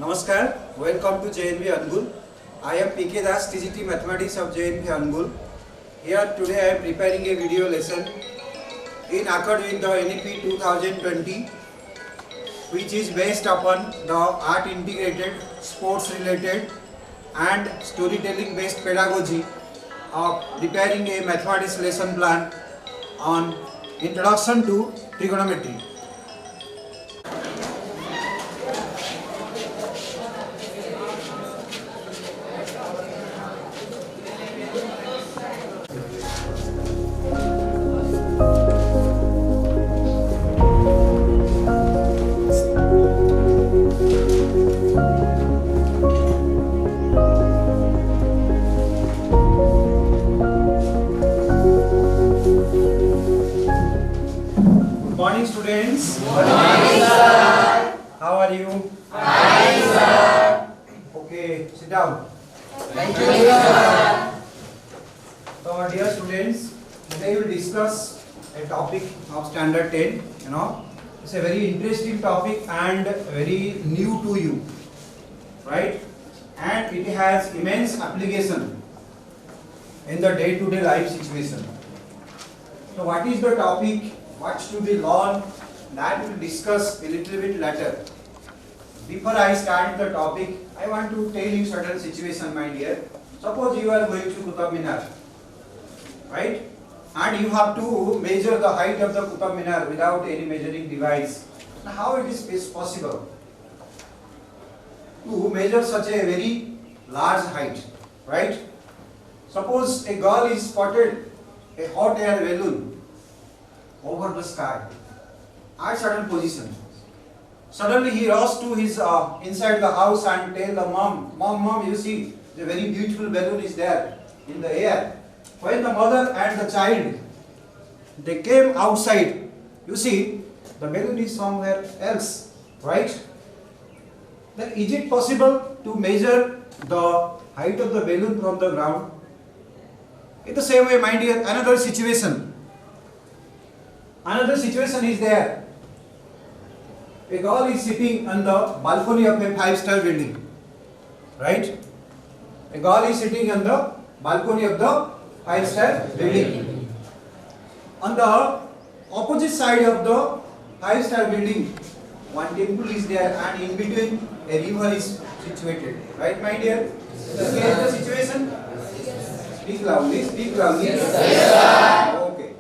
Namaskar, welcome to J.N.V. Angul. I am P.K.DASH, TGT Mathematics of J.N.V. Angul. Here today I am preparing a video lesson in accord with the NEP 2020, which is based upon the art integrated, sports related and storytelling based pedagogy of preparing a mathematics lesson plan on Introduction to Trigonometry. Morning students. Good morning, sir. How are you? Fine, sir. Okay, sit down. Thank you, sir. So dear students, today we will discuss a topic of standard 10. It's a very interesting topic and very new to you, right? And it has immense application in the day-to-day life situation. So what is the topic? What should we learn? That we will discuss a little bit later. Before I start the topic, I want to tell you certain situation, my dear. Suppose you are going to Qutub Minar, right? And you have to measure the height of the Qutub Minar without any measuring device. Now, how it is possible to measure such a very large height, right? Suppose a girl is spotted a hot air balloon over the sky at certain position. Suddenly he rushes to his inside the house and tell the mom, you see the very beautiful balloon is there in the air. When the mother and the child, they came outside, you see the balloon is somewhere else, right? Then is it possible to measure the height of the balloon from the ground? In the same way, my dear, another situation is there. A girl is sitting on the balcony of a 5-star building, right? A girl is sitting on the balcony of the 5-star building. On the opposite side of the 5-star building, one temple is there, and in between a river is situated, right, my dear? Is the situation? Speak loudly, speak loudly. Yes, sir. Okay.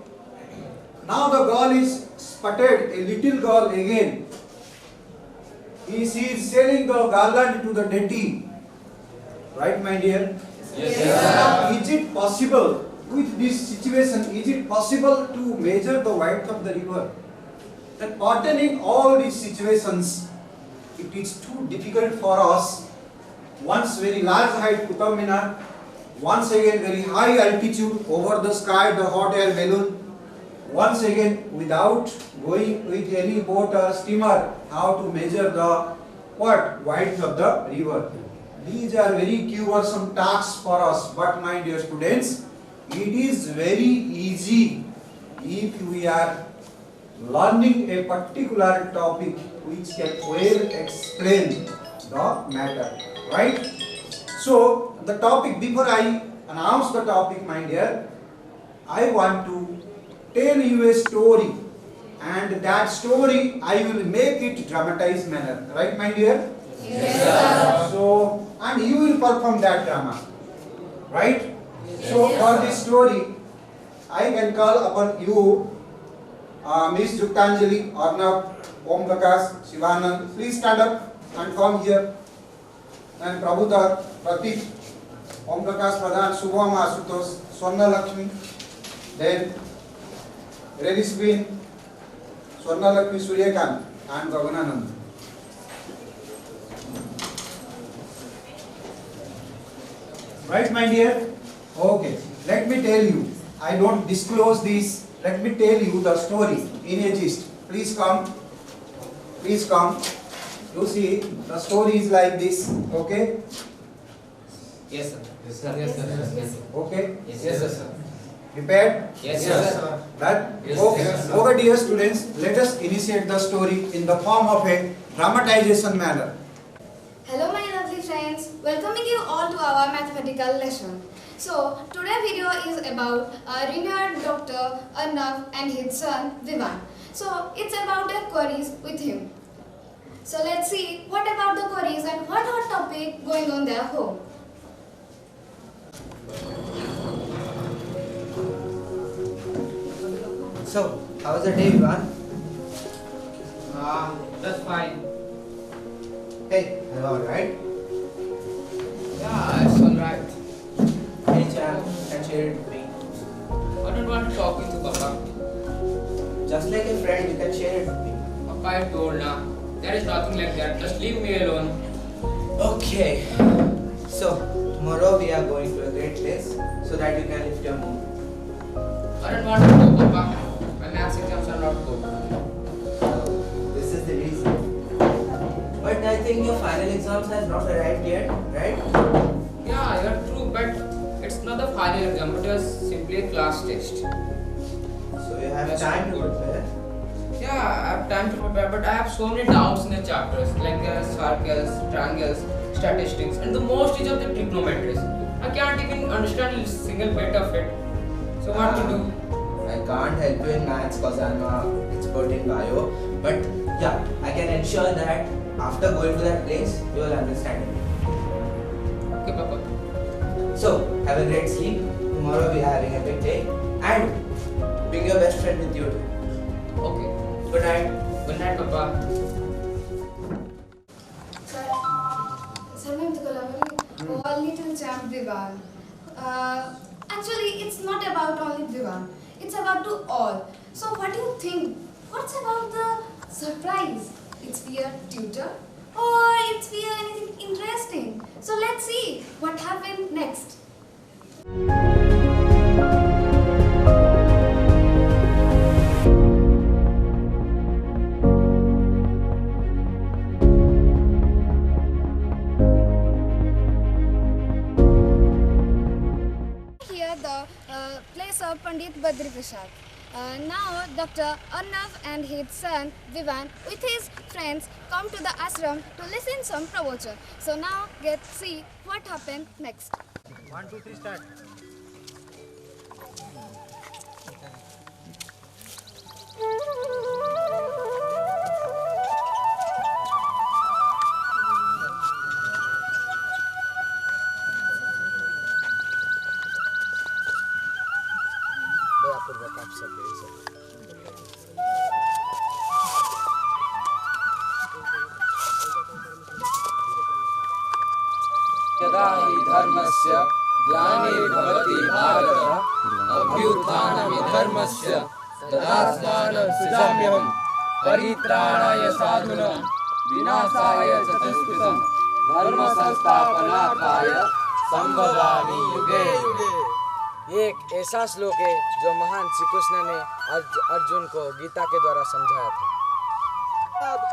Now the girl is spotted, a little girl again. She is selling the garland to the deity. Right, my dear? Yes, sir. Is it possible, with this situation, is it possible to measure the width of the river? That pertaining all these situations, it is too difficult for us. Once very large height Qutub Minar, once again very high altitude over the sky, the hot air balloon. Once again, without going with any boat or steamer, how to measure the width of the river. These are very cumbersome tasks for us, but my dear students, it is very easy if we are learning a particular topic which can well explain the matter, right? So, the topic, before I announce the topic, my dear, I want to tell you a story, and that story I will make it dramatized manner, right, my dear? Yes, sir. So, and you will perform that drama, right? So, for this story, I can call upon you, Miss Juktanjali, Arnav, Om Prakash, Shivanand. Please stand up and come here. And Prabhuda, Pratik, Om Prakash Pradhan, Shubham Asutosh, Swarna Lakshmi, then Ready Screen, Swarna Lakshmi Suryakant and Gagananand. Right, my dear? Okay, let me tell you. I don't disclose this. Let me tell you the story in a gist. Please come. Please come. You see, the story is like this. Okay? Yes, sir. Yes, sir. Yes, sir. Yes, sir. Okay? Yes, sir. Prepared? Yes, sir. That? Yes, Okay. sir. Okay, dear students, let us initiate the story in the form of a dramatization manner. Hello my lovely friends, welcoming you all to our mathematical lesson. So today's video is about renowned Dr. Arnav and his son Vivan. So it's about their queries with him. So let's see what about the queries and what hot topic going on their home. So, how was the day, Vivan? That's fine. Hey, I'm alright. Yeah, it's alright. Hey, champ, can share it with me. I don't want to talk with you, Papa. Just like a friend, you can share it with me. Papa, I told na. There is nothing like that. Just leave me alone. Okay. So, tomorrow we are going to a great place so that you can lift your mood. I don't want to go, Papa. My maths exams are not good. This is the reason. But I think your final exams has not arrived yet, right? Yeah, you're true, but it's not the final exam. It was simply a class test. So you have time to prepare. Yeah, I have time to prepare, but I have so many doubts in the chapters, like circles, triangles, statistics, and the most is of the trigonometry. I can't even understand a single bit of it. So what to do? I can't help you in maths because I'm an expert in bio. But yeah, I can ensure that after going to that place, you will understand it. Okay, Papa. So, have a great sleep. Tomorrow we are having a big day. And bring your best friend with you too. Okay. Good night. Good night, Papa. Sir, ma'am, all little champ Vivan. Actually, it's not about only Vivan. It's about to all. So what do you think? What's about the surprise? It's via tutor or it's via anything interesting? So let's see what happened next. Here the place of Pandit Badri Prasad. Now Dr. Arnav and his son Vivan with his friends come to the ashram to listen some pravachan. So now let's see what happened next. 1, 2, 3, start. यदा हि धर्मस्य ग्लानिर्भवति भारत अभ्युत्थानमधर्मस्य तदात्मानं सृजाम्यहं परित्राणाय साधूनां विनाशाय च दुष्कृतं धर्म संस्थापनार्थाय संभवामि युगे युगे। एक ऐसा श्लोक है जो महान श्री कृष्ण ने अर्जुन को गीता के द्वारा समझाया था।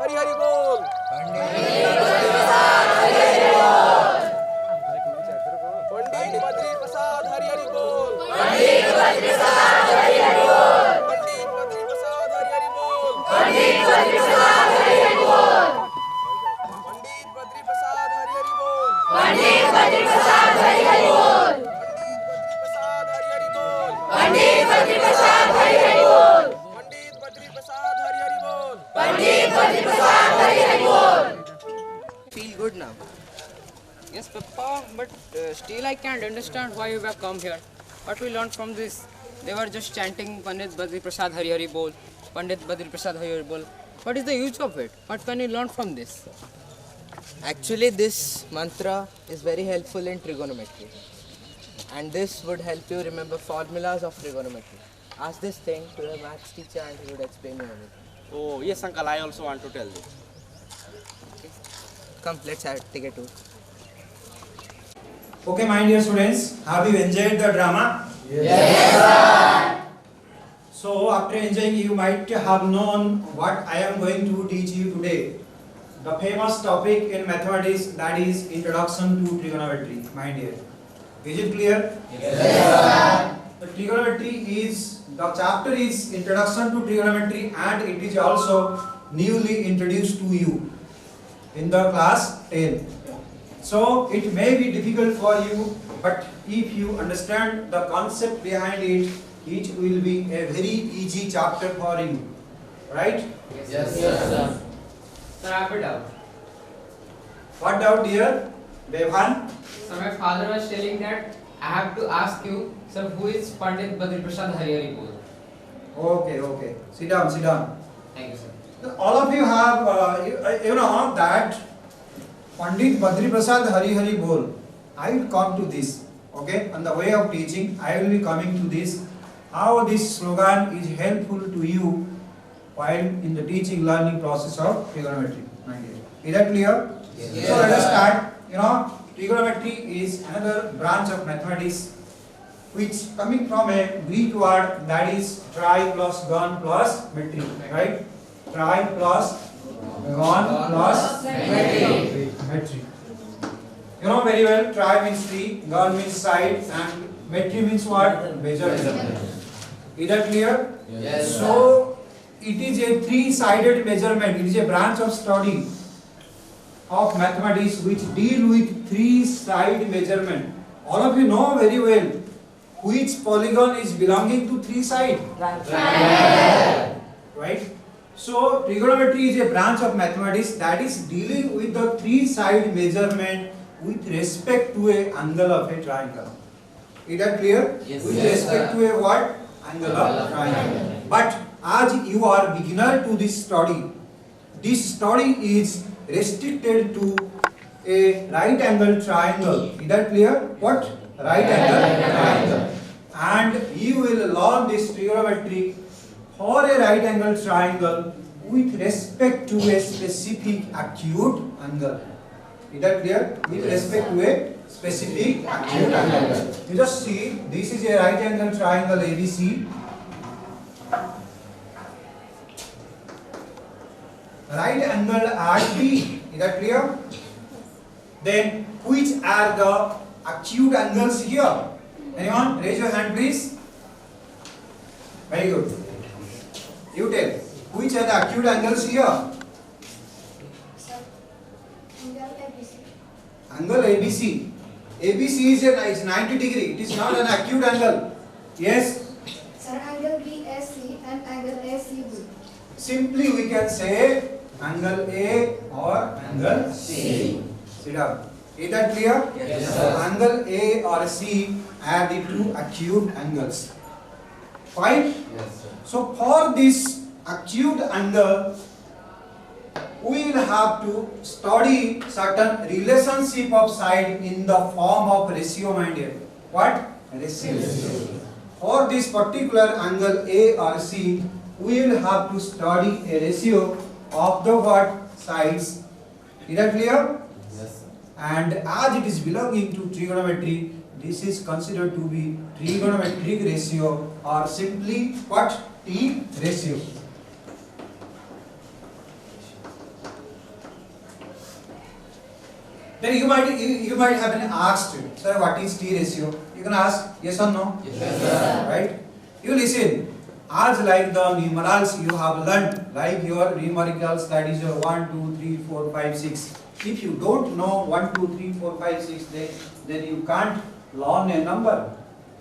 हरि हरि बोल। पंडित बद्री प्रसाद हरि हरि बोल। पंडित बद्री प्रसाद हरि हरि बोल। पंडित बद्री प्रसाद हरि हरि बोल। पंडित बद्री प्रसाद हरि हरि बोल। पंडित बद्री प्रसाद हरि हरि बोल। पंडित बद्री प्रसाद हरि हरि बोल। पंडित बद्री प्रसाद हरि हरि बोल। पंडित बद्री प्रसाद हरि हरि बोल। पंडित बद्री प्रसाद हरि हरि बोल। Feel good now. Yes, Papa, but still I can't understand why you have come here. What we learned from this? They were just chanting Pandit Badri Prasad Hari Hari Bol, Pandit Badri Prasad Hari Hari Bol. What is the use of it? What can you learn from this? Actually, this mantra is very helpful in trigonometry. And this would help you remember formulas of trigonometry. Ask this thing to your maths teacher and he would explain you everything. Oh yes, uncle. I also want to tell you. Come, let's take a tour. Okay, my dear students, have you enjoyed the drama? Yes, sir. So, after enjoying, you might have known what I am going to teach you today. The famous topic in mathematics, that is Introduction to Trigonometry, my dear. Is it clear? Yes, sir. The the chapter is Introduction to Trigonometry, and it is also newly introduced to you in the class 10. So it may be difficult for you, but if you understand the concept behind it, it will be a very easy chapter for you, right? Yes, sir. Sir, I have a doubt. What doubt, dear? Bevan? Sir, my father was telling that I have to ask you, sir, who is Pandit Badri Prasad Harihari Bol? Okay. Sit down, sit down. Thank you, sir. All of you have, you know that Pandit Badri Prasad Harihari Bol. I will come to this, okay? On the way of teaching, I will be coming to this. How this slogan is helpful to you while in the teaching learning process of trigonometry. Is that clear? Yes. So let us start. You know, trigonometry is another branch of mathematics which coming from a Greek word that is tri plus gon plus metri, right? Tri plus gon plus metri. You know very well, tri means three, gon means side, and metri means what? Measurement. Is that clear? Yes. So it is a three-sided measurement. It is a branch of study of mathematics which deal with three-side measurement. All of you know very well which polygon is belonging to three side. Right? So trigonometry is a branch of mathematics that is dealing with the three-side measurement with respect to a angle of a triangle. Is that clear? Yes. With Yes, respect sir. to a what? Angle of triangle. But as you are beginner to this study is restricted to a right angle triangle. Is that clear? What? Right angle triangle. And you will learn this trigonometry for a right angle triangle with respect to a specific acute angle. Is that clear? With respect to a specific acute angle. You just see, this is a right angle triangle ABC. Right angle at B. Is that clear? Then which are the acute angles here? Anyone? Raise your hand please. Very good. You tell. Which are the acute angles here? Angle ABC. ABC is 90 degree. It is not an acute angle. Yes? Sir, angle BSC and angle ACB. Simply we can say angle A or angle C. Sit down. Is that clear? Yes, sir. Angle A or C are the two acute angles. Fine? Yes, sir. So for this acute angle, we will have to study certain relationship of side in the form of ratio, my dear. What? Ratio. For this particular angle A or C, we will have to study a ratio of the what? Sides. Is that clear? Yes, sir. And as it is belonging to trigonometry, this is considered to be trigonometric ratio or simply what? T ratio. Then you might have been asked, sir, what is T ratio? You can ask yes or no. Yes, sir. Right? You listen. As like the numerals you have learnt, like your numericals, that is your 1, 2, 3, 4, 5, 6. If you don't know 1, 2, 3, 4, 5, 6, then you can't learn a number.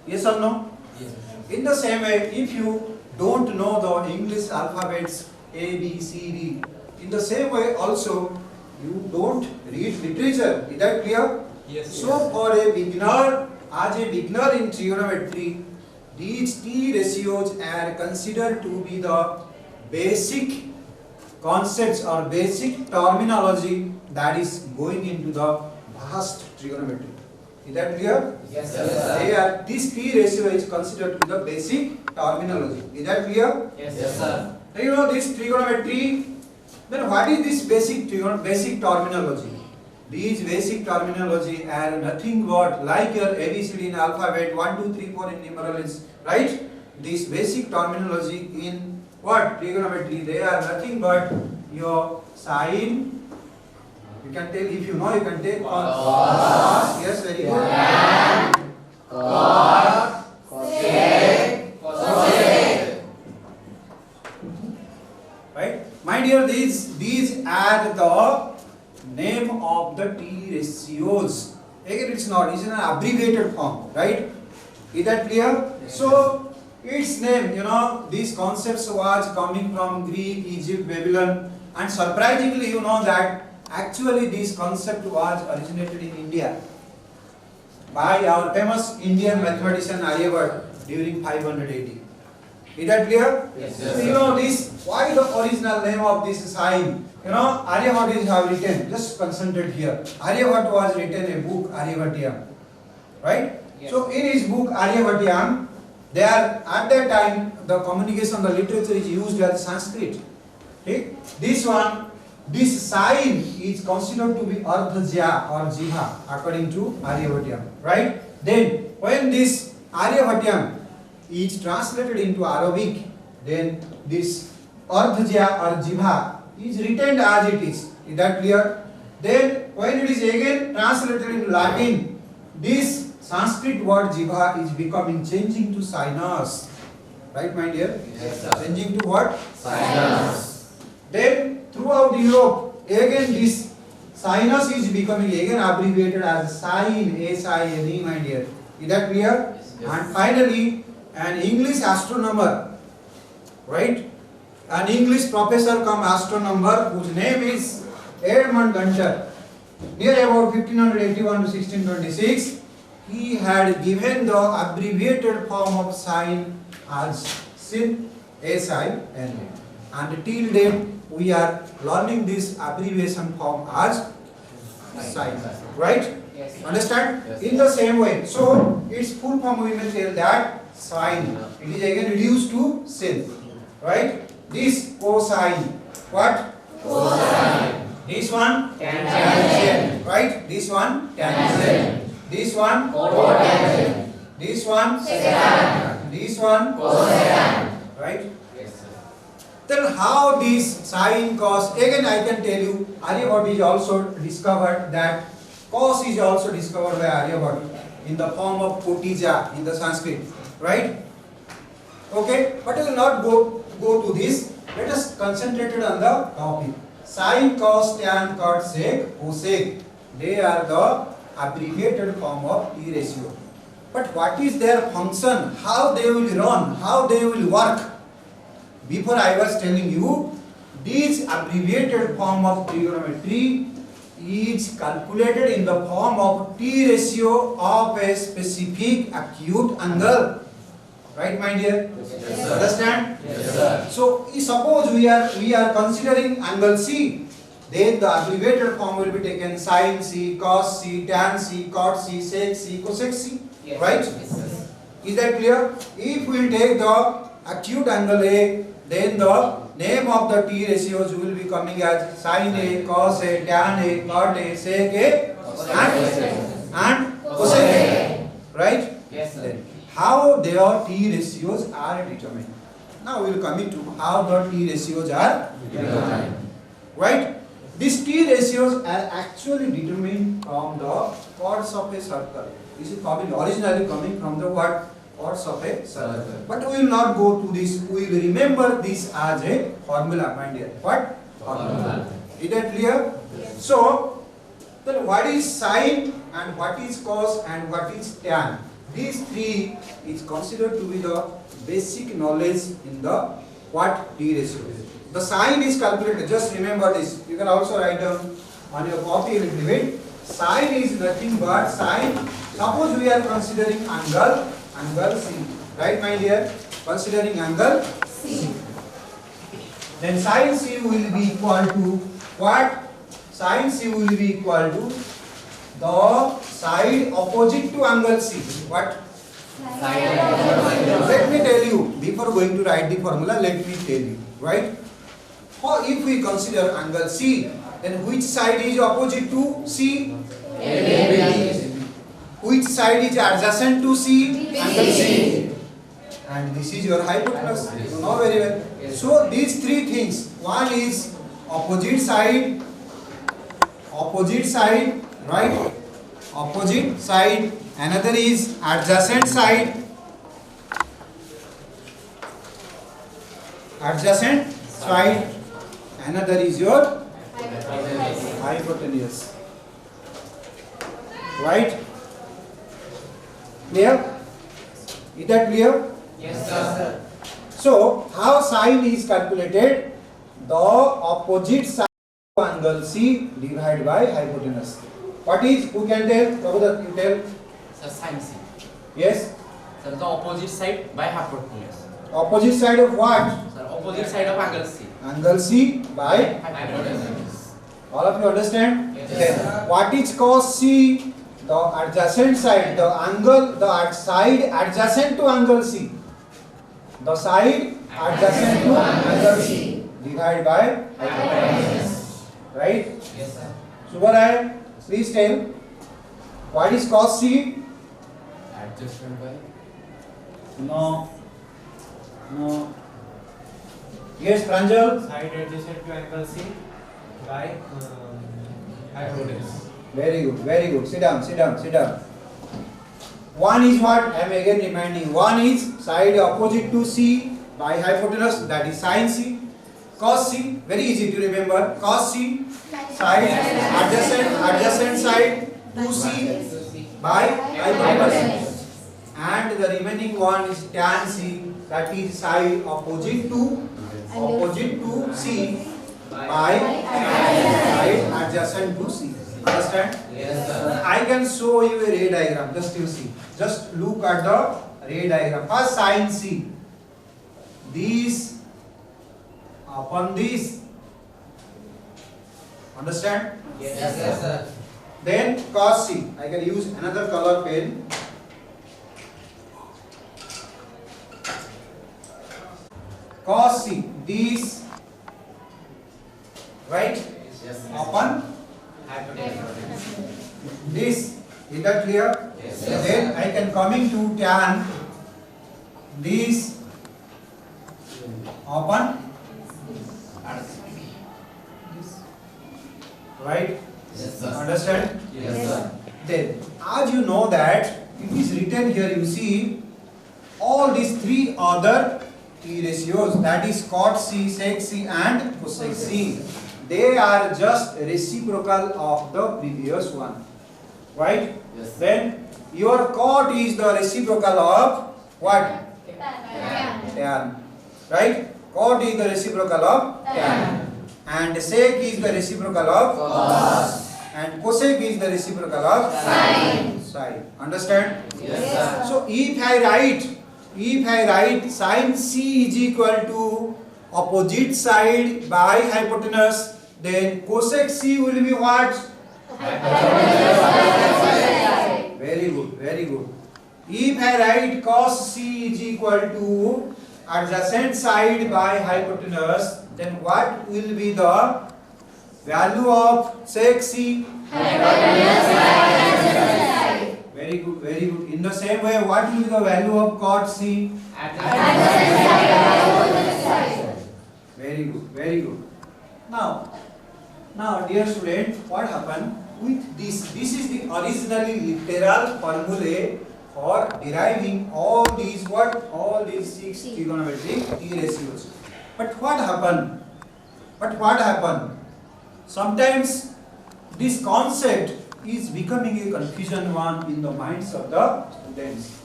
Yes or no? Yes. In the same way, if you don't know the English alphabets A, B, C, D, in the same way also, you don't read literature. Is that clear? Yes. So for a beginner, as a beginner in trigonometry, these T ratios are considered to be the basic concepts or basic terminology that is going into the vast trigonometry. Is that clear? Yes, sir. This T ratio is considered to be the basic terminology. Is that clear? Yes, sir. Now you know this trigonometry. Then what is this basic terminology? These basic terminology are nothing but like your ABCD in alphabet 1, 2, 3, 4 in numerals, right? This basic terminology in what? Trigonometry, they are nothing but your sine. You can take, if you know, you can take cos. Yes, very good. Tan, cos, cosec, cosec. Right? My dear, these are the name of the T ratios. Again, it's not, it's in an abbreviated form, right? Is that clear? So, its name, these concepts was coming from Greek, Egypt, Babylon, and surprisingly, you know that actually this concept was originated in India by our famous Indian mathematician Aryabhat during 500 AD. Is that clear? Yes, So, you know this, why the original name of this sign? Aryabhat is have written, just concentrate here. Aryabhat was written a book, Aryabhatiyam. Right? Yes. So, in his book, Aryabhatiyam, there at that time, the communication, the literature is used as Sanskrit. Okay? This sign is considered to be Ardhajya or Jiha according to Aryabhatiyam. Right? Then, when this Aryabhatiyam is translated into Arabic, then this Ardhajya or Jiha is written as it is. Is that clear? Then, when it is again translated into Latin, this Sanskrit word Jiva is changing to sinus. Right, my dear? Yes, sir. Changing to what? Sinus. Then, throughout Europe, again this sinus is becoming again abbreviated as sine, S-I-N-E, my dear. Is that clear? Yes. And finally, an English astronomer, right? An English professor come astronomer whose name is Edmund Gunter, near about 1581 to 1626, he had given the abbreviated form of sine as sin, S-I-N. And till date we are learning this abbreviation form as sine. Right? Yes. Understand? Yes. In the same way. So its full form we will tell that sine. It is again reduced to sin. Right? This cosine. What? Cosine. This one? Tangent. Right? This one? Tangent. This one? Cotangent. This one? Secant. This one? Cosecant. Right? Yes, sir. Then how this sine cos, again I can tell you, Aryabhat is also discovered that cos is also discovered by Aryabhat in the form of kotija in the Sanskrit. Right? Okay? But I will not go to this. Let us concentrate on the topic. Sine, cos, tan, cot, sec, cosec. They are the abbreviated form of T ratio. But what is their function? How they will run? How they will work? Before I was telling you, this abbreviated form of trigonometry is calculated in the form of T ratio of a specific acute angle. Right, my dear? Yes, sir. Understand? Yes, sir. So, suppose we are considering angle C, then the abbreviated form will be taken sin C, cos C, tan C, cot C, sec C, cosec C. Yes. Right? Yes, sir. Is that clear? If we take the acute angle A, then the name of the T ratios will be coming as sin A, cos A, tan A, cot A, sec A, and cosec A. Right? Yes, sir. Then how their T ratios are determined. Now we will come into how the T ratios are determined. Right? These T ratios are actually determined from the chords of a circle. This is probably originally coming from the what? Chords of a circle. But we will not go to this. We will remember this as a formula, my dear. What? Formula. Is that clear? Yes. So, then what is sine and what is cos and what is tan? These three is considered to be the basic knowledge in the what T ratio. The sine is calculated. Just remember this. You can also write down on your copy a little bit. Sine is nothing but sine. Suppose we are considering angle C. Right, my dear? Considering angle C. Then sine C will be equal to what? Sine C will be equal to the side opposite to angle C. What? Let me tell you, before going to write the formula, let me tell you, right? If we consider angle C, then which side is opposite to C? Which side is adjacent to C? Angle C. And this is your hypotenuse. You know very well. So these three things. One is opposite side, right? Opposite side. Another is adjacent side. Another is your hypotenuse. Right? Clear? Is that clear? Yes, sir. So, how sine is calculated? The opposite side of angle C divided by hypotenuse. What is? Who can tell? Prabhupada, you tell. Sir, sine C. Yes. Sir, the opposite side by hypotenuse. Opposite side of what? Sir, opposite side of angle C. Angle C by. Hypotenuse. All of you understand? Yes, Then what is cos C? The adjacent side, the angle, the side adjacent to angle C. The side adjacent to angle C divided by hypotenuse. Right? Yes, sir. Subharay, please tell. What is cos C? Adjustment by. No. No. Yes, Pranjal. Side adjacent to angle C by hypotenuse. Very good, very good. Sit down, sit down, sit down. One is what? I am again reminding. One is side opposite to C by hypotenuse, that is sin C. Cos C, very easy to remember. Cos C, side adjacent side to C by hypotenuse. And the remaining one is tan C, that is side opposite to C by side adjacent to C. Understand? Yes, sir. I can show you a ray diagram. Just you see. Just look at the ray diagram. First sin C. This upon this. Understand? Yes, sir. Then cos C. I can use another color pen. Cos C. This. Right? Yes, sir. Upon Hypotenuse. this. Is that clear? Yes, Then I can coming to tan this upon right? Yes, sir. Understand? Yes, sir. Then as you know that it is written here, you see all these three other T ratios, that is cot C, sec C and cosec C. They are just reciprocal of the previous one. Right? Yes, sir. Then your cot is the reciprocal of what? Tan. Tan. Right? Cot is the reciprocal of tan. And sec is the reciprocal of Cos. and cosec is the reciprocal of sine. Understand? Yes, sir. So if I write sin C is equal to opposite side by hypotenuse, then cosec C will be what? Very good, very good. If I write cos C is equal to adjacent side by hypotenuse, then what will be the value of sec C? Very good, very good. In the same way, what will be the value of cot C? Very good, very good. Now dear student, what happened with this? This is the originally literal formulae for deriving all these what? All these 6 trigonometric T ratios. But what happened? Sometimes this concept is becoming a confusion one in the minds of the students.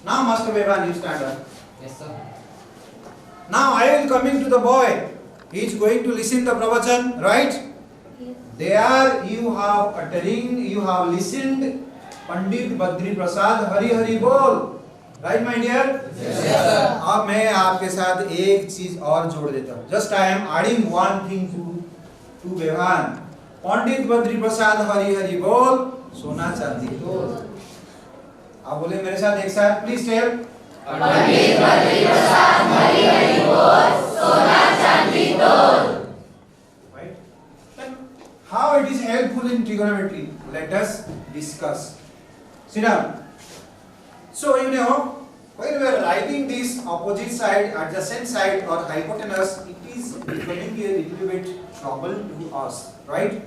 Now Master Beba, you stand up. Yes, sir. Now I will coming to the boy. He is going to listen the pravachan, right? There you have uttering, you have listened Pandit Badri Prasad Hari Hari Bol. Right my dear? Yes, sir. अब मैं आपके साथ एक चीज और जोड़ देता हूँ. Just I am adding one thing to Bevan. Pandit Badri Prasad Hari Hari बोल, सोना चांदी तोल. आप बोले मेरे साथ एक साथ, प्लीज टेल. पंडित बद्री प्रसाद हरि हरि बोल, सोना चांदी तोल. Right? Then how it is helpful in trigonometry? Let us discuss. Sit down. So you know, when we are writing this opposite side, adjacent side or hypotenuse, it is becoming a little bit trouble to us, right?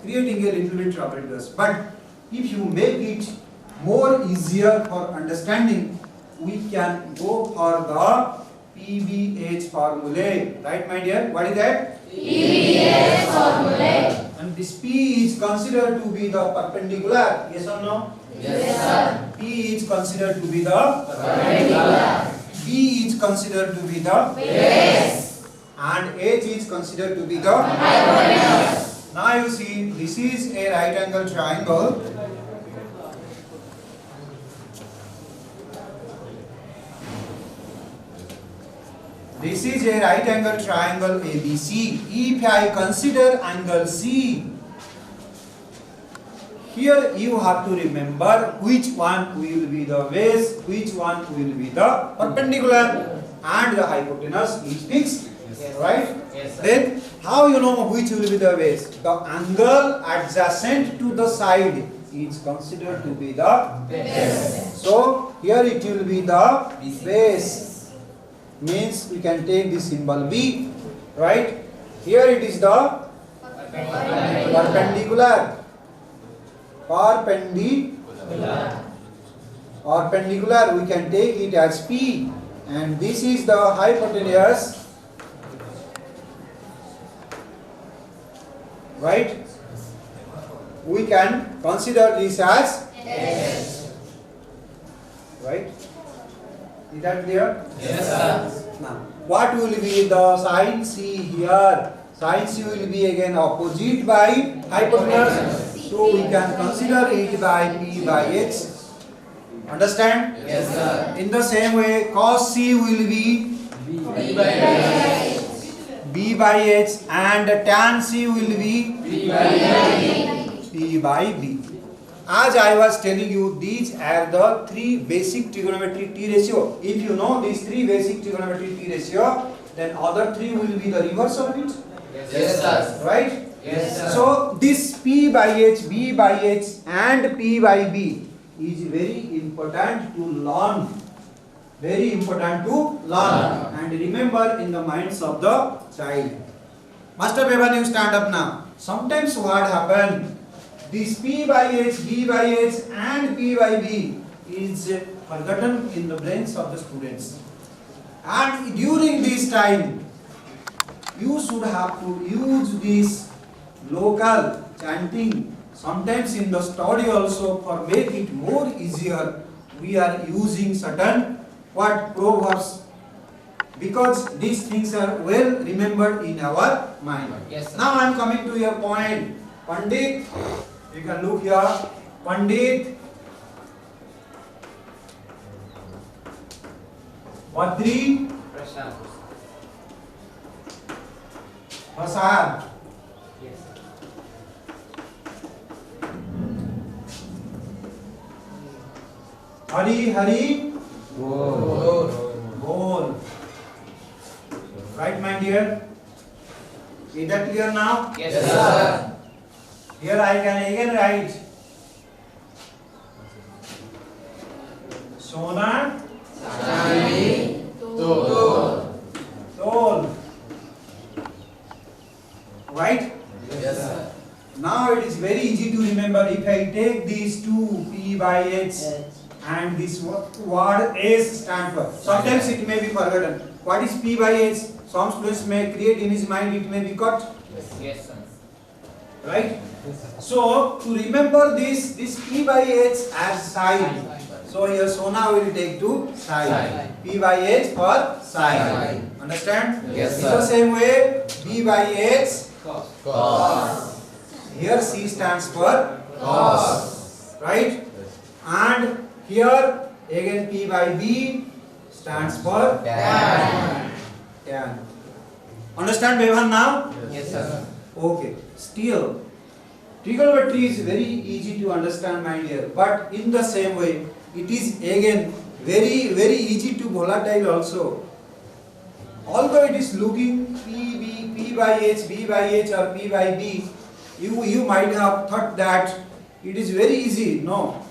Creating a little bit trouble to us. But if you make it more easier for understanding, we can go for the PBH formulae, right my dear? What is that? PBH formulae. And this P is considered to be the perpendicular. Yes or no? Yes, sir. P is considered to be the Perpendicular. B is considered to be the Base. and H is considered to be the Hypotenuse. Now you see, this is a right angle triangle. This is a right angle triangle ABC. If I consider angle C, here you have to remember which one will be the base, which one will be the perpendicular, and the hypotenuse is fixed. Right? Yes, sir. Then how you know which will be the base? The angle adjacent to the side is considered to be the Base. So here it will be the base. Means we can take the symbol B. Right? Here it is the perpendicular. Perpendicular. We can take it as P. And this is the hypotenuse. Right? We can consider this as Yes. right? Is that clear? Yes, sir. Now, what will be the sin C here? Sin C will be again opposite by hypotenuse. So we can consider it by P by H. Understand? Yes, sir. In the same way, cos C will be B by H. B by H and tan C will be B by B. P by B. As I was telling you, these are the three basic trigonometry T ratio. If you know these three basic trigonometry T ratio, then other three will be the reverse of it. Yes, sir. Right? Yes, sir. So this P by H, B by H and P by B is very important to learn. Very important to learn. And remember in the minds of the child. Master Bevan, you stand up now. Sometimes what happen? This P by H, B by H and P by B is forgotten in the brains of the students. And during this time, you should have to use this local chanting. Sometimes in the study also, for make it more easier, we are using certain proverbs, because these things are well remembered in our mind. Yes, sir. Now I am coming to your point. Pandit, you can look here. Pandit, Badri, Prashant. Prasad. Yes. Hari, Goal. Goal. Right, my dear? Is that clear now? Yes, Yes, sir. sir. Here I can again write Sona, Chandi. Tol. Tol. Right? Yes, sir. Now it is very easy to remember. If I take these two, P by H, and this word S stand for. Sometimes it may be forgotten. What is P by H? Some students may create in his mind, it may be cut. Yes, sir. Right? So to remember this P by H as side. So here Sona will take to side. Side. P by H for side. Side. Understand? Yes, In sir. the same way, B by H. Cos. Here C stands for Cos. right? And here again P by B stands for Tan. tan. Understand, Bevan, now? Yes, sir. Okay. Still, trigonometry is very easy to understand, my dear. But in the same way, it is again very easy to volatile also. Although it is looking P by H, B by H or P by B, you might have thought that it is very easy. No.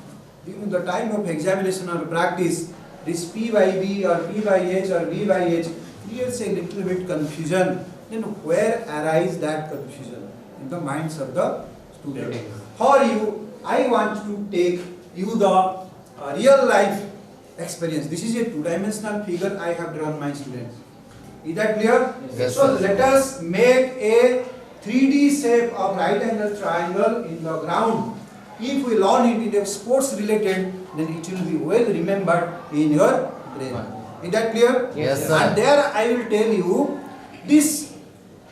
During the time of examination or practice, this P by B or P by H or B by H creates a little bit confusion. Then where arises that confusion? In the minds of the student. For you, I want to take you the real life experience. This is a two-dimensional figure I have drawn, my students. Is that clear? Yes, So sir. let us make a 3D shape of right angle triangle in the ground. If we learn it in a sports related, then it will be well remembered in your brain. Is that clear? Yes, sir. And there I will tell you, these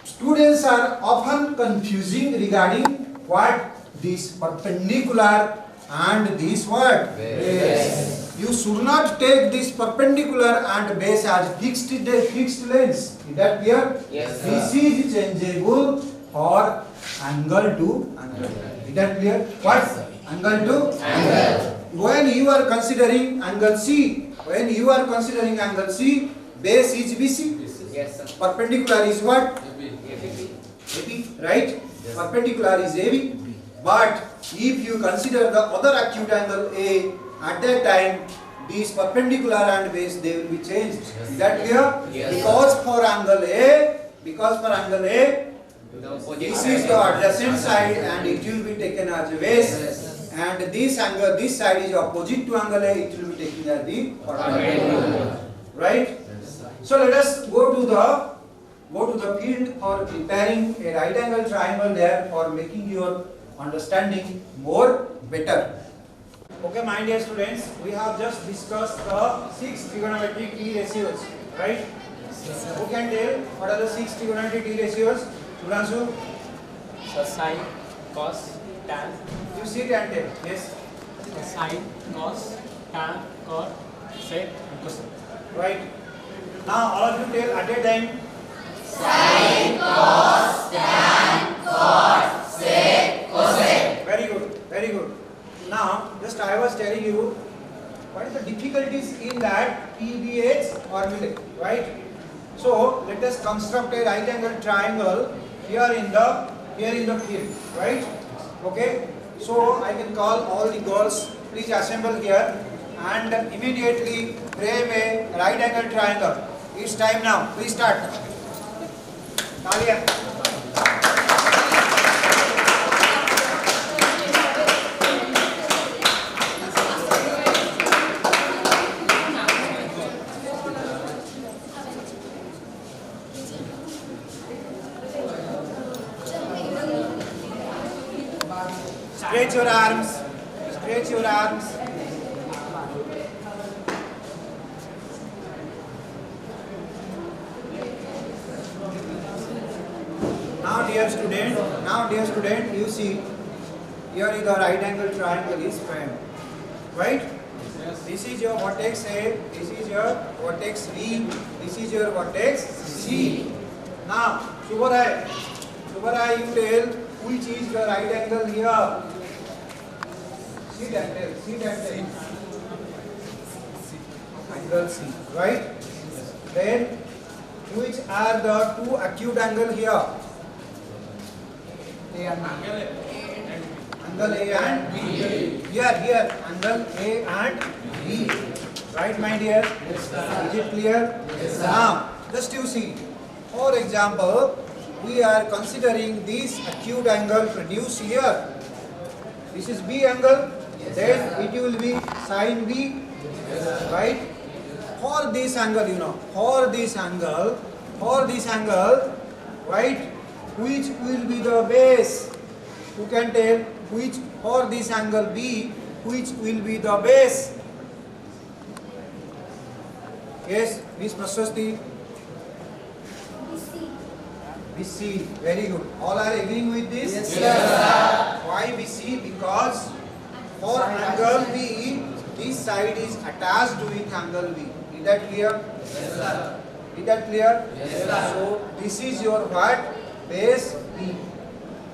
students are often confusing regarding what this perpendicular and this what? Base. You should not take this perpendicular and base as fixed lengths. Is that clear? Yes, sir. This is changeable for angle to angle. Is that clear? What? Angle to angle. When you are considering angle C, base is BC. Yes, sir. Perpendicular is what? AB, right? Perpendicular is AB. But if you consider the other acute angle A, at that time, these perpendicular and base, they will be changed. Is that clear? Yes. Because for angle A, this is the adjacent side and it will be taken as a base. And this angle, this side is opposite to angle A, it will be taken as the perpendicular. Right? So let us go to the field for preparing a right angle triangle there, for making your understanding more better. Okay, my dear students, we have just discussed the 6 trigonometric T ratios, right? Who can tell what are the 6 trigonometric T ratios? Sudhanshu? Sine, cos, tan, You sit and tell. Yes. sine, cos, tan, cot, sec, and cosec. Right. Now all of you tell at a time. Very good, very good. Now, just I was telling you, what is the difficulties in that PBH formula, right? So, let us construct a right angle triangle here in the field, right? Okay. So, I can call all the girls, please assemble here and immediately frame a right angle triangle. It's time now. Please start. Talia. Stretch your arms. Stretch your arms. Now dear student, you see, here is the right angle triangle is framed, right? This is your vertex A, this is your vertex B, this is your vertex C. Now, Shubhodaya, you tell which is the right angle here. Sit and tell. Angle C, right? Then, which are the two acute angle here? Angle A and B. Here, angle A and B. Right, my dear? Yes, sir. Is it clear? Yes, sir. Now, just you see. For example, we are considering this acute angle produced here. This is B angle. Yes, then it will be sine B. Yes, right? For this angle, for this angle, right? Which will be the base? Who can tell which for this angle B, which will be the base? Yes, Miss Prashasti? BC. Very good. All are agreeing with this? Yes, sir. Why BC? Because for angle B, this side is attached with angle B. Is that clear? Yes, sir. Is that clear? Yes, sir. So this is your what? Base B.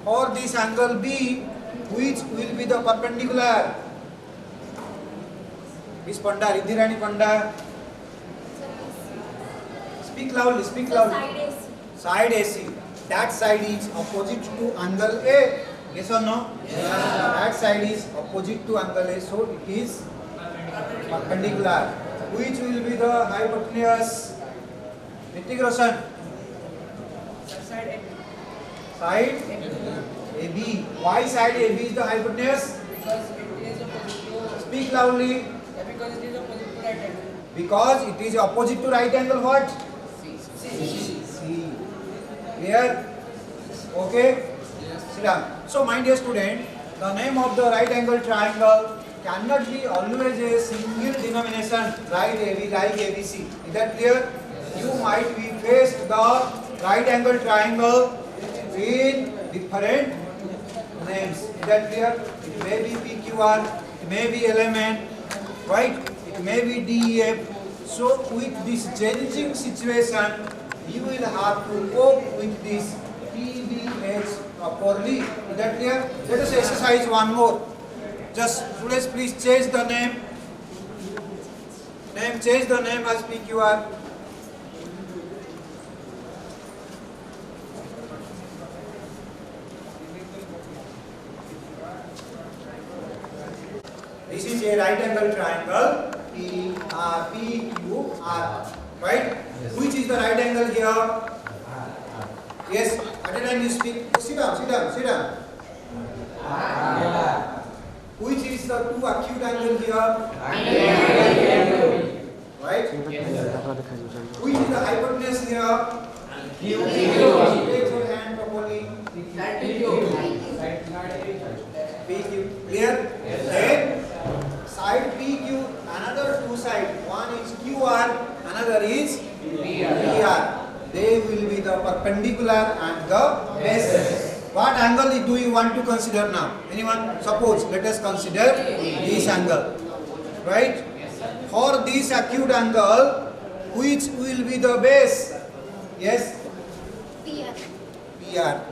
For this angle B, which will be the perpendicular? Miss Panda, Riddhirani Panda. Speak loudly, speak loudly. Side AC. That side is opposite to angle A. Yes or no? Yes. That side is opposite to angle A, so it is perpendicular. Which will be the hypotenuse? Hrithik Roshan. Side AB. Why side AB is the hypotenuse? Because it is opposite to. Speak loudly. Because it is opposite to right angle. Because it is opposite to right angle what? C. C. Clear? Okay? Sit down. So my dear student, the name of the right angle triangle cannot be always a single denomination, right? Like ABC. Is that clear? You might be faced the right angle triangle in different names. Is that clear? It may be PQR, it may be element, right? It may be DEF. So with this changing situation, you will have to cope with this PBH properly. Is that clear? Let us exercise one more. Just students, please change the name. Change the name as PQR. This is a right angle triangle, PQR, right? Yes. Which is the right angle here? Yes, at a time you speak. Sit down. Which is the two acute angle here? Right? Which is the hypotenuse here? Raise your hand properly. PQ. Clear? Yes. Then side PQ, another two sides. One is QR, another is PR. They will be the perpendicular and the base. What angle do you want to consider now? Anyone? Suppose, let us consider this angle. Right? For this acute angle, which will be the base? Yes? PR.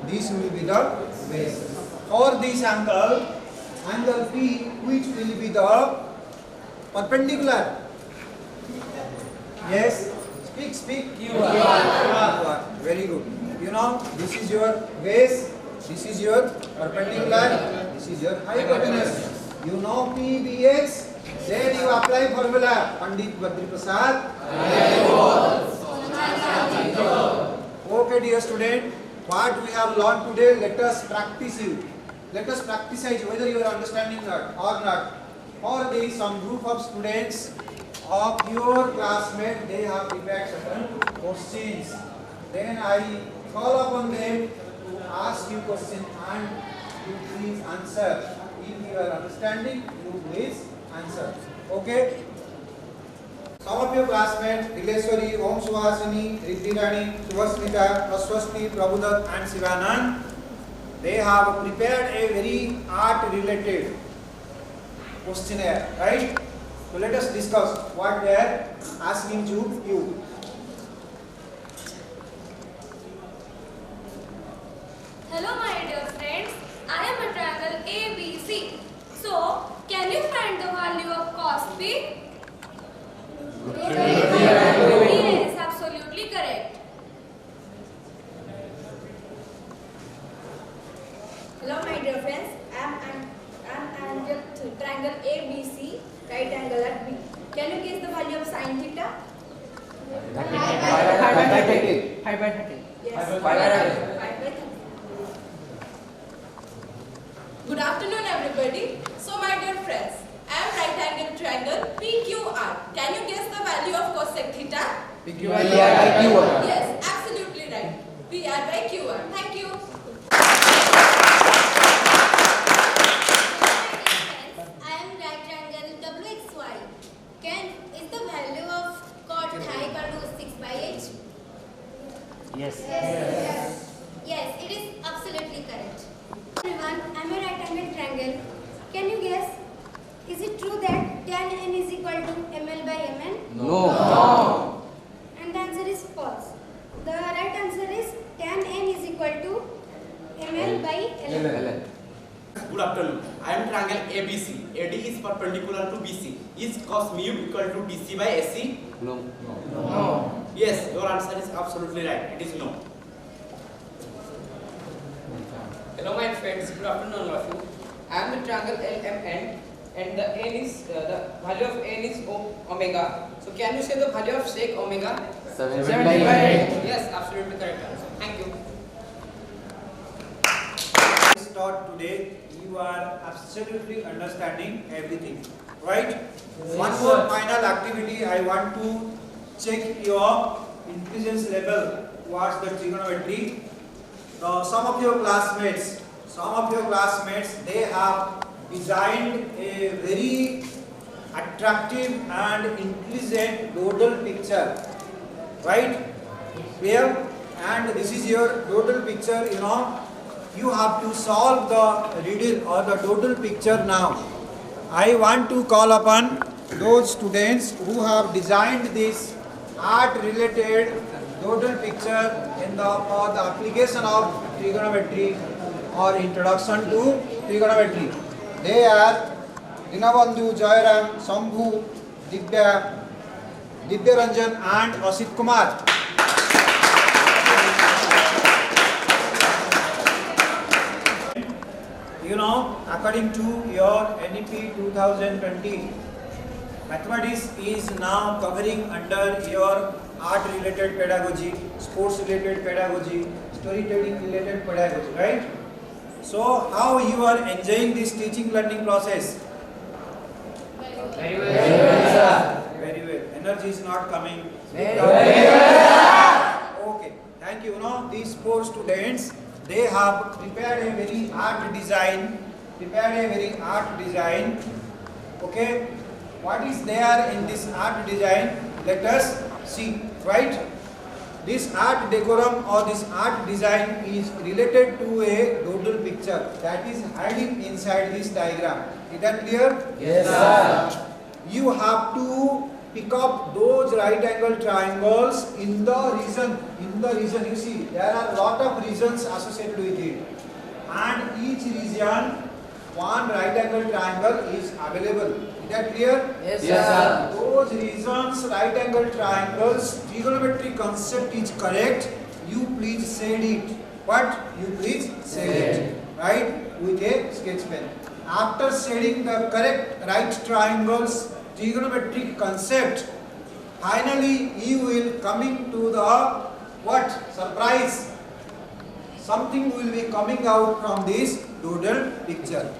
This will be the base. For this angle P, which will be the perpendicular? Yes? Speak. QR. Very good. You know, this is your base, this is your perpendicular, this is your hypotenuse. You know PBX, then you apply formula. Pandit Badri Prasad. Okay, dear student, what we have learned today, let us practice it. Let us practice whether you are understanding that or not. Or there is some group of students of your classmates, they have prepared certain questions. Then I call upon them to ask you questions and you please answer. If you are understanding, you please answer. Okay? Some of your classmates, Dileshwari, Om Suhasini, Riddhi Rani, Subhasmita, Praswasti, Prabhudat and Sivanand, they have prepared a very art related questionnaire, right? So let us discuss what they are asking to you. Hello my dear friends, I am a triangle ABC. So, can you find the value of cos P? Yes, absolutely correct. Hello my dear friends, I am triangle ABC, right angle at B. Can you guess the value of sin theta? Pi by 30. Yes. Pi by 30. Good afternoon everybody. So my dear friends, I am right angle triangle PQR. Can you guess the value of cosec theta? PQR by QR. Yes, absolutely right. PR by QR. Thank you. I am right triangle WXY. Is the value of cot theta equal to 6 by 8? Yes. Yes, it is absolutely correct. Everyone, I am a right angle triangle. Can you guess? Is it true that tan n is equal to ml by mn? No. And the answer is false. The right answer is tan n is equal to ml by ln. Good afternoon. I am triangle ABC. AD is perpendicular to BC. Is cos mu equal to DC by AC? No. Yes, your answer is absolutely right. It is no. Hello my friends, good afternoon all of you. I am the triangle LMN and the value of n is omega. So can you say the value of sec omega? 7 by 8. Yes, absolutely correct answer. Thank you. Taught today, you are absolutely understanding everything, right? One more final activity. I want to check your intelligence level towards the trigonometry. some of your classmates, they have designed a very attractive and intelligent doodle picture, right? Here, and this is your doodle picture. You have to solve the riddle or the doodle picture now. I want to call upon those students who have designed this art-related doodle picture for the application of trigonometry or introduction to trigonometry. They are Dinabandhu, Jairam, Sambhu, Divyaranjan and Asit Kumar. According to your NEP 2020, mathematics is now covering under your art-related pedagogy, sports-related pedagogy, storytelling-related pedagogy, right? So, how you are enjoying this teaching learning process? Very well. Very well. Energy is not coming. Very well. Okay. Thank you. These four students, they have prepared a very art design. Okay. What is there in this art design? Let us see. Right. This art decorum or this art design is related to a doodle picture that is hiding inside this diagram. Is that clear? Yes, sir. You have to pick up those right angle triangles in the region. You see, there are a lot of regions associated with it, and each region one right angle triangle is available. Is that clear? Yes, sir. Those regions, right angle triangles, trigonometry concept is correct. You please shade it. What? You please shade it. Right? With a sketch pen. After shading the correct right triangles, trigonometric concept, finally you will coming to the what? Surprise. Something will be coming out from this doodle picture.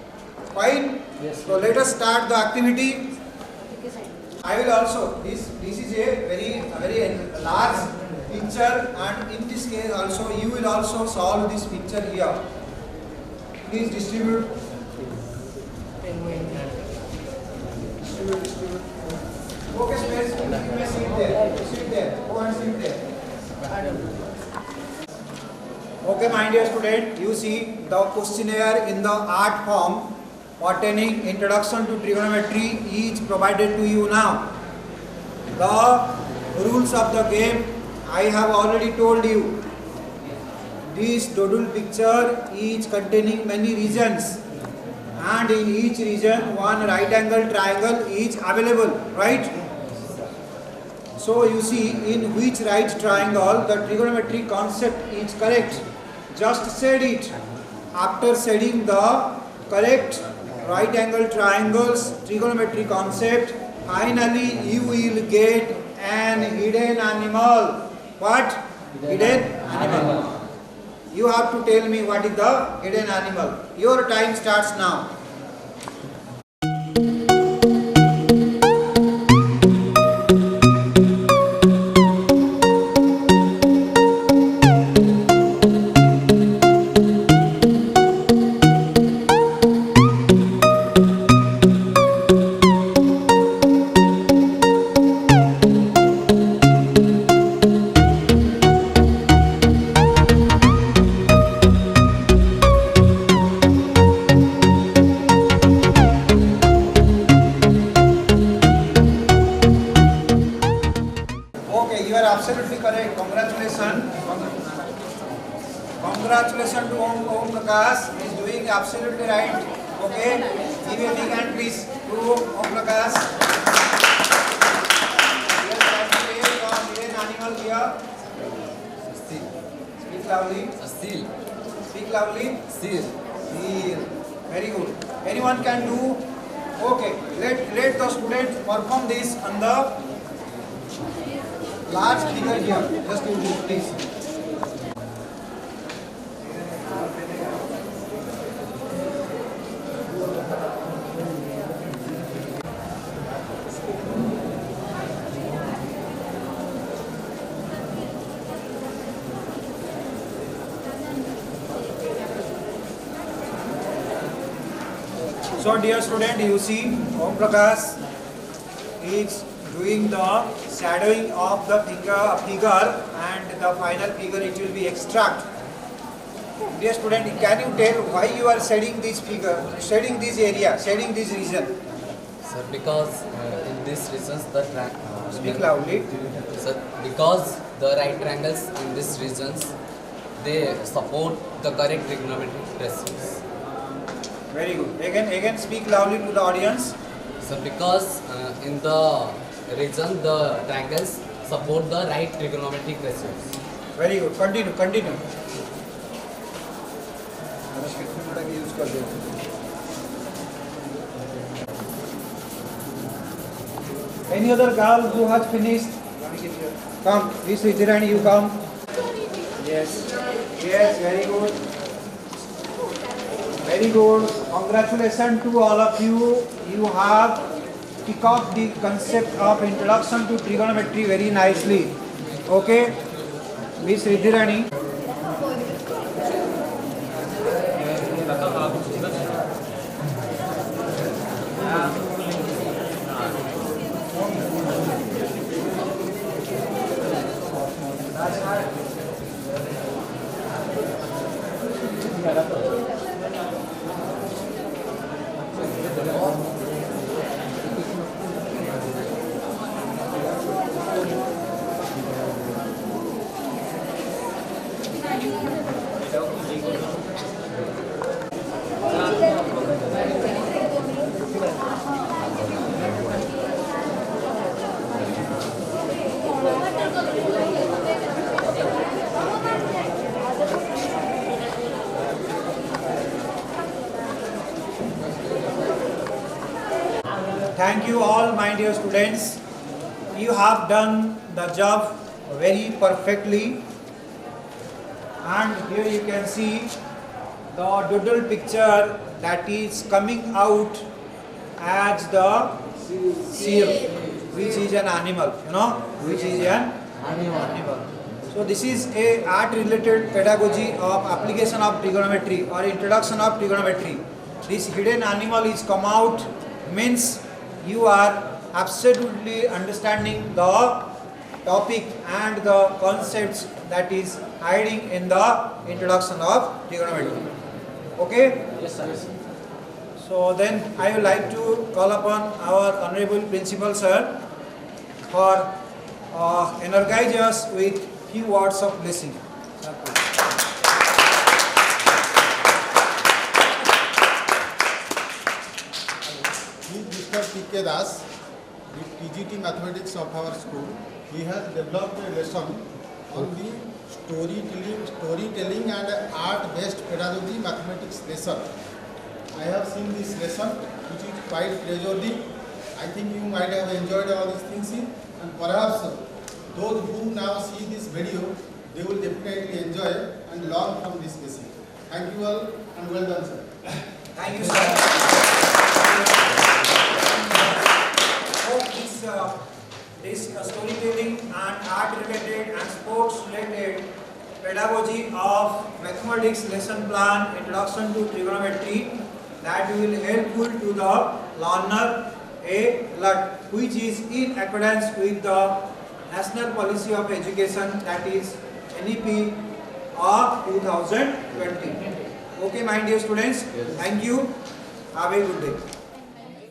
Fine? Yes. So let us start the activity. I will also, this is a very large picture, and in this case also you will also solve this picture here. Please distribute. Okay, space. You may sit there. Sit there. Go and sit there. Okay, my dear student, you see the questionnaire in the art form pertaining introduction to trigonometry is provided to you now. The rules of the game I have already told you. This doodle picture is containing many regions, and in each region one right angle triangle is available, right? So you see in which right triangle the trigonometry concept is correct. Just shade it. After shading the correct right angle triangles trigonometry concept, finally you will get an hidden animal. What? Hidden animal. You have to tell me what is the hidden animal. Your time starts now. Absolutely correct. Congratulations. Congratulations to Om Prakash. He is doing absolutely right. Okay. Give a big hand please to Om Prakash. Hidden animal here. Speak loudly. Seal. Speak loudly. Seal. Seal. Very good. Anyone can do. Okay. Let the students perform this on the large figure here. Just do this, please. So dear student, you see Om Prakash is doing the shadowing of the figure and the final figure it will be extract. Dear student, can you tell why you are shading this figure, shading this area, shading this region? Sir, because in these regions Speak loudly. Sir, because the right triangles in these regions, they support the correct trigonometric ratios. Very good. Again speak loudly to the audience. So because in the region the triangles support the right trigonometric ratios. Very good. Continue. Any other girl who has finished? Come, Miss Vidirani, you come. Yes, very good. Very good. Congratulations to all of you. You have kicked off the concept of introduction to trigonometry very nicely. Okay, Miss Vidirani. Thank you all my dear students. You have done the job very perfectly. And here you can see the doodle picture that is coming out as the seal, which is an animal, which is an animal. So this is a art related pedagogy of application of trigonometry or introduction of trigonometry. This hidden animal is come out means you are absolutely understanding the topic and the concepts that is hiding in the introduction of trigonometry. Okay? Yes, sir. So then I would like to call upon our Honorable Principal Sir for energize us with few words of blessing. Mr. P.K.DASH, the TGT mathematics of our school, he has developed a lesson on the storytelling and art-based pedagogy mathematics lesson. I have seen this lesson, which is quite praiseworthy. I think you might have enjoyed all these things, and perhaps those who now see this video, they will definitely enjoy and learn from this lesson. Thank you all, and well done, sir. Thank you, sir. This storytelling and art related and sports related pedagogy of mathematics lesson plan introduction to trigonometry that will helpful to the learner a lot, which is in accordance with the National Policy of Education, that is NEP of 2020. Okay, my dear students, thank you. Have a good day.